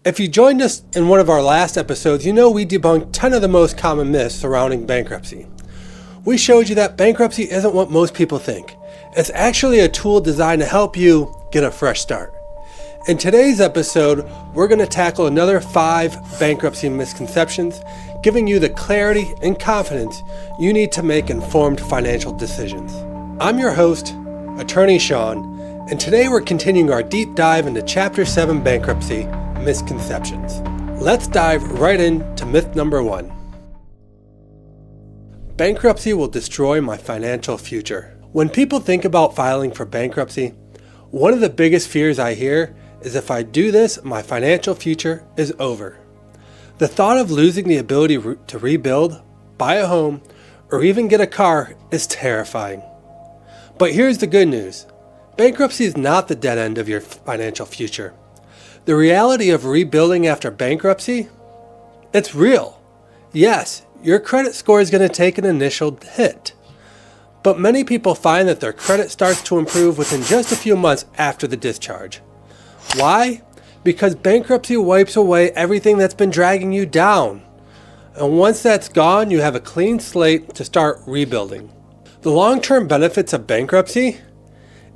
If you joined us in one of our last episodes, you know we debunked 10 of the most common myths surrounding bankruptcy. We showed you that bankruptcy isn't what most people think. It's actually a tool designed to help you get a fresh start. In today's episode, we're going to tackle another 5 bankruptcy misconceptions, giving you the clarity and confidence you need to make informed financial decisions. I'm your host, Attorney Sean, and today we're continuing our deep dive into Chapter 7 Bankruptcy Misconceptions. Let's dive right into myth number 1. Bankruptcy will destroy my financial future. When people think about filing for bankruptcy, one of the biggest fears I hear is if I do this, my financial future is over. The thought of losing the ability to rebuild, buy a home, or even get a car is terrifying. But here's the good news. Bankruptcy is not the dead end of your financial future. The reality of rebuilding after bankruptcy? It's real. Yes, your credit score is going to take an initial hit. But many people find that their credit starts to improve within just a few months after the discharge. Why? Because bankruptcy wipes away everything that's been dragging you down. And once that's gone, you have a clean slate to start rebuilding. The long-term benefits of bankruptcy?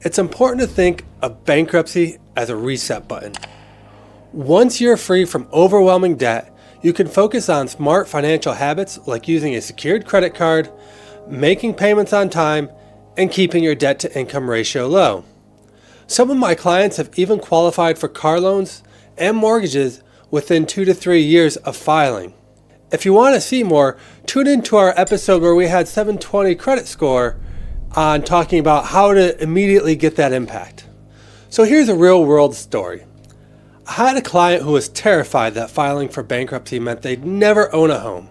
It's important to think of bankruptcy as a reset button. Once you're free from overwhelming debt, you can focus on smart financial habits like using a secured credit card, making payments on time, and keeping your debt-to-income ratio low. Some of my clients have even qualified for car loans and mortgages within 2 to 3 years of filing. If you want to see more, tune into our episode where we had 720 credit score on talking about how to immediately get that impact. So here's a real-world story. I had a client who was terrified that filing for bankruptcy meant they'd never own a home.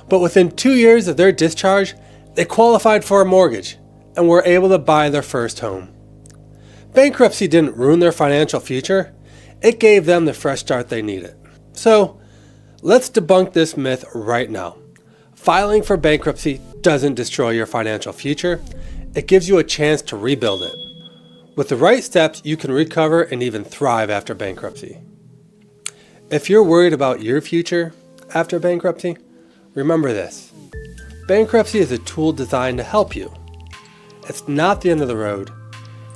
But within 2 years of their discharge, they qualified for a mortgage and were able to buy their first home. Bankruptcy didn't ruin their financial future. It gave them the fresh start they needed. So, let's debunk this myth right now. Filing for bankruptcy doesn't destroy your financial future. It gives you a chance to rebuild it. With the right steps, you can recover and even thrive after bankruptcy. If you're worried about your future after bankruptcy, remember this. Bankruptcy is a tool designed to help you. It's not the end of the road.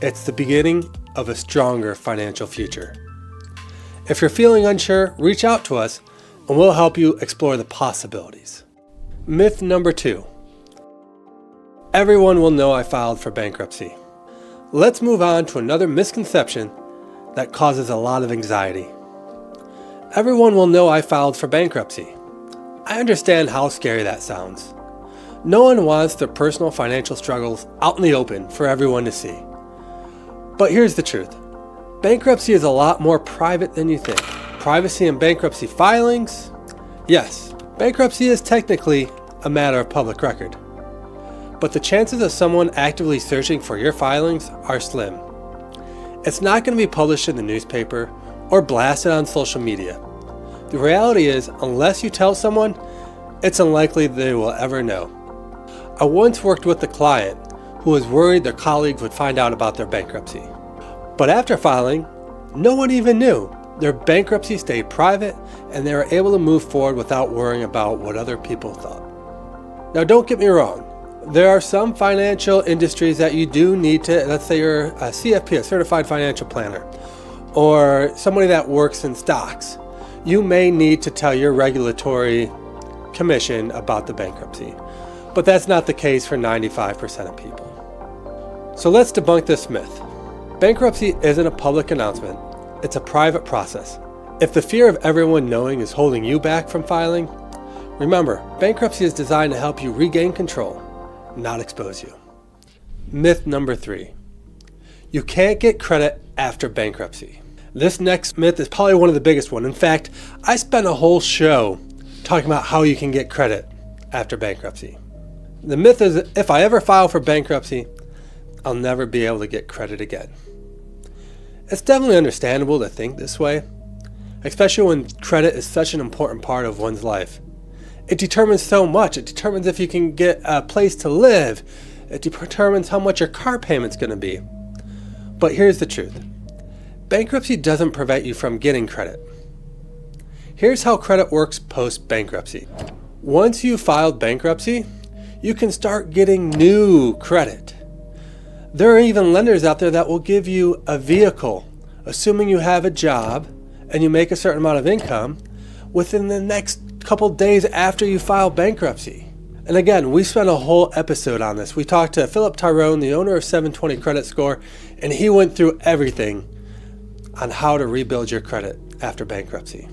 It's the beginning of a stronger financial future. If you're feeling unsure, reach out to us and we'll help you explore the possibilities. Myth number 2. Everyone will know I filed for bankruptcy. Let's move on to another misconception that causes a lot of anxiety. Everyone will know I filed for bankruptcy. I understand how scary that sounds. No one wants their personal financial struggles out in the open for everyone to see. But here's the truth. Bankruptcy is a lot more private than you think. Privacy in bankruptcy filings? Yes, bankruptcy is technically a matter of public record. But the chances of someone actively searching for your filings are slim. It's not going to be published in the newspaper or blasted on social media. The reality is, unless you tell someone, it's unlikely they will ever know. I once worked with a client who was worried their colleagues would find out about their bankruptcy. But after filing, no one even knew. Their bankruptcy stayed private and they were able to move forward without worrying about what other people thought. Now don't get me wrong. There are some financial industries that you do need to, let's say you're a CFP, a certified financial planner, or somebody that works in stocks. You may need to tell your regulatory commission about the bankruptcy, but that's not the case for 95% of people. So let's debunk this myth. Bankruptcy isn't a public announcement, it's a private process. If the fear of everyone knowing is holding you back from filing, remember, bankruptcy is designed to help you regain control, not expose you. Myth number 3. You can't get credit after bankruptcy. This next myth is probably one of the biggest ones. In fact, I spent a whole show talking about how you can get credit after bankruptcy. The myth is if I ever file for bankruptcy, I'll never be able to get credit again. It's definitely understandable to think this way, especially when credit is such an important part of one's life. It determines so much. It determines if you can get a place to live. It determines how much your car payment's going to be. But here's the truth. Bankruptcy doesn't prevent you from getting credit. Here's how credit works post-bankruptcy. Once you've filed bankruptcy, you can start getting new credit. There are even lenders out there that will give you a vehicle, assuming you have a job and you make a certain amount of income, within the next couple days after you file bankruptcy. And again, we spent a whole episode on this. We talked to Philip Tyrone, the owner of 720 Credit Score, and he went through everything on how to rebuild your credit after bankruptcy.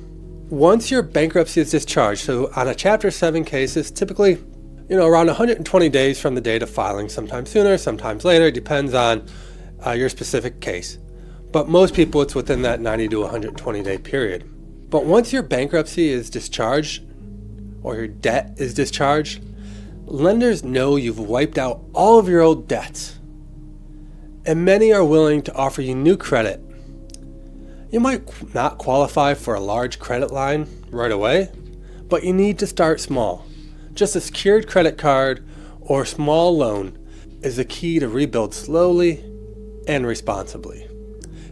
Once your bankruptcy is discharged, so on a Chapter 7 case, it's typically around 120 days from the date of filing, sometimes sooner, sometimes later. It depends on your specific case. But most people, it's within that 90 to 120 day period. But once your bankruptcy is discharged, or your debt is discharged, lenders know you've wiped out all of your old debts. And many are willing to offer you new credit. You might not qualify for a large credit line right away, but you need to start small. Just a secured credit card or small loan is the key to rebuild slowly and responsibly.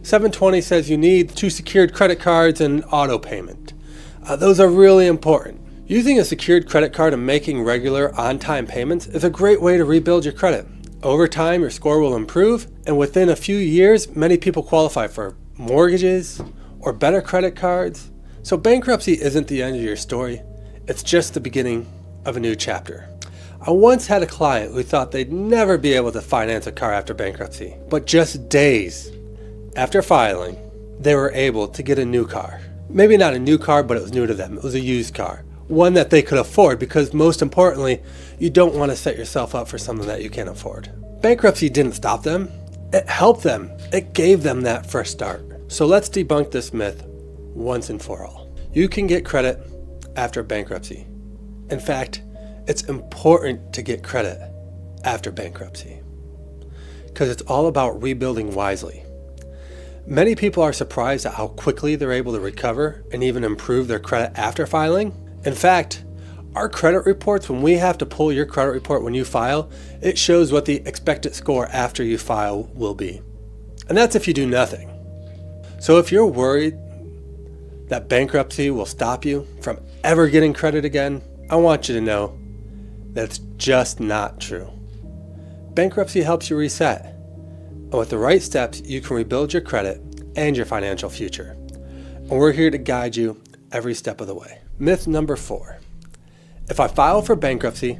720 says you need 2 secured credit cards and auto payment. Those are really important. Using a secured credit card and making regular on-time payments is a great way to rebuild your credit. Over time, your score will improve, and within a few years, many people qualify for mortgages or better credit cards. So bankruptcy isn't the end of your story. It's just the beginning of a new chapter. I once had a client who thought they'd never be able to finance a car after bankruptcy, but just days after filing, they were able to get a new car. Maybe not a new car, but it was new to them. It was a used car, one that they could afford, because most importantly, you don't want to set yourself up for something that you can't afford. Bankruptcy didn't stop them. It helped them. It gave them that fresh start. So let's debunk this myth once and for all. You can get credit after bankruptcy. In fact, it's important to get credit after bankruptcy because it's all about rebuilding wisely. Many people are surprised at how quickly they're able to recover and even improve their credit after filing. In fact, our credit reports, when we have to pull your credit report when you file, it shows what the expected score after you file will be. And that's if you do nothing. So if you're worried that bankruptcy will stop you from ever getting credit again, I want you to know that it's just not true. Bankruptcy helps you reset. And with the right steps, you can rebuild your credit and your financial future. And we're here to guide you every step of the way. Myth number 4. If I file for bankruptcy,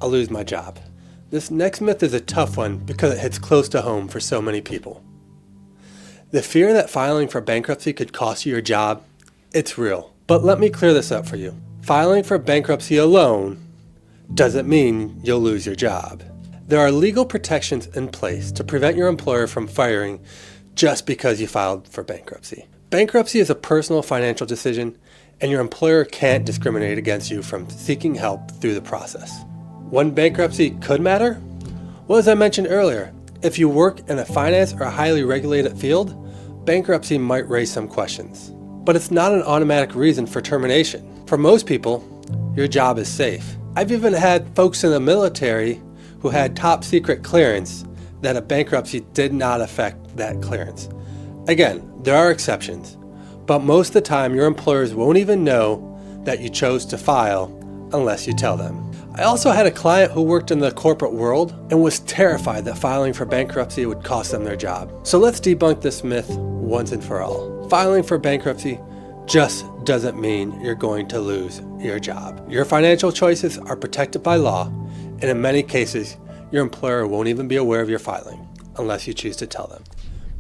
I'll lose my job. This next myth is a tough one because it hits close to home for so many people. The fear that filing for bankruptcy could cost you your job, it's real. But let me clear this up for you. Filing for bankruptcy alone doesn't mean you'll lose your job. There are legal protections in place to prevent your employer from firing just because you filed for bankruptcy. Bankruptcy is a personal financial decision, and your employer can't discriminate against you from seeking help through the process. When bankruptcy could matter? Well, as I mentioned earlier, if you work in a finance or a highly regulated field, bankruptcy might raise some questions. But it's not an automatic reason for termination. For most people, your job is safe. I've even had folks in the military who had top secret clearance that a bankruptcy did not affect that clearance. Again, there are exceptions, but most of the time your employers won't even know that you chose to file unless you tell them. I also had a client who worked in the corporate world and was terrified that filing for bankruptcy would cost them their job. So let's debunk this myth once and for all. Filing for bankruptcy just doesn't mean you're going to lose your job. Your financial choices are protected by law, and in many cases, your employer won't even be aware of your filing unless you choose to tell them.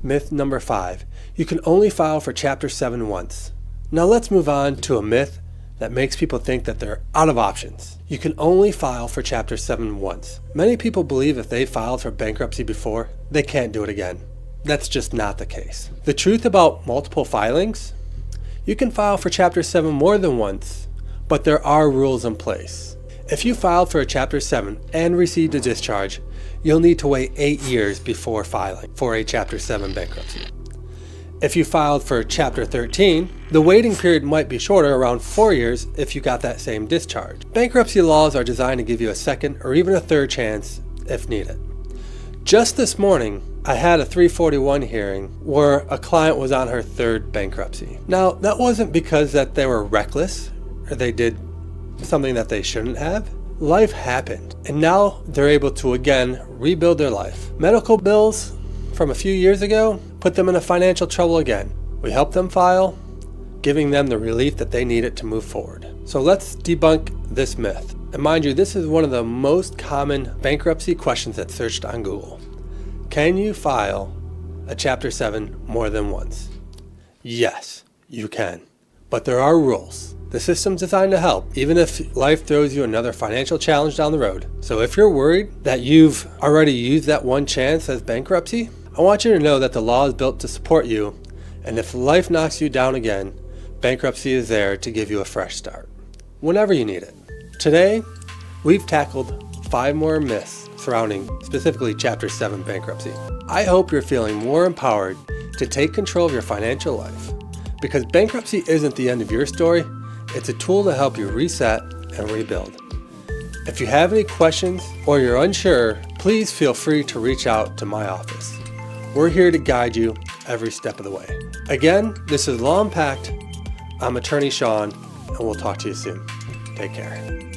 Myth number 5, you can only file for Chapter 7 once. Now let's move on to a myth that makes people think that they're out of options. You can only file for Chapter 7 once. Many people believe if they filed for bankruptcy before, they can't do it again. That's just not the case. The truth about multiple filings, you can file for Chapter 7 more than once, but there are rules in place. If you filed for a Chapter 7 and received a discharge, you'll need to wait 8 years before filing for a Chapter 7 bankruptcy. If you filed for Chapter 13, the waiting period might be shorter, around 4 years if you got that same discharge. Bankruptcy laws are designed to give you a second or even a third chance if needed. Just this morning, I had a 341 hearing where a client was on her third bankruptcy. Now, that wasn't because that they were reckless or they did something that they shouldn't have. Life happened, and now they're able to again rebuild their life. Medical bills from a few years ago put them in a financial trouble again. We helped them file, giving them the relief that they needed to move forward. So let's debunk this myth. And mind you, this is one of the most common bankruptcy questions that's searched on Google. Can you file a Chapter 7 more than once? Yes, you can. But there are rules. The system's designed to help, even if life throws you another financial challenge down the road. So if you're worried that you've already used that one chance as bankruptcy, I want you to know that the law is built to support you, and if life knocks you down again, bankruptcy is there to give you a fresh start, whenever you need it. Today, we've tackled 5 more myths surrounding specifically Chapter 7 bankruptcy. I hope you're feeling more empowered to take control of your financial life, because bankruptcy isn't the end of your story. It's a tool to help you reset and rebuild. If you have any questions or you're unsure, please feel free to reach out to my office. We're here to guide you every step of the way. Again, this is Unpacked. I'm Attorney Sean, and we'll talk to you soon. Take care.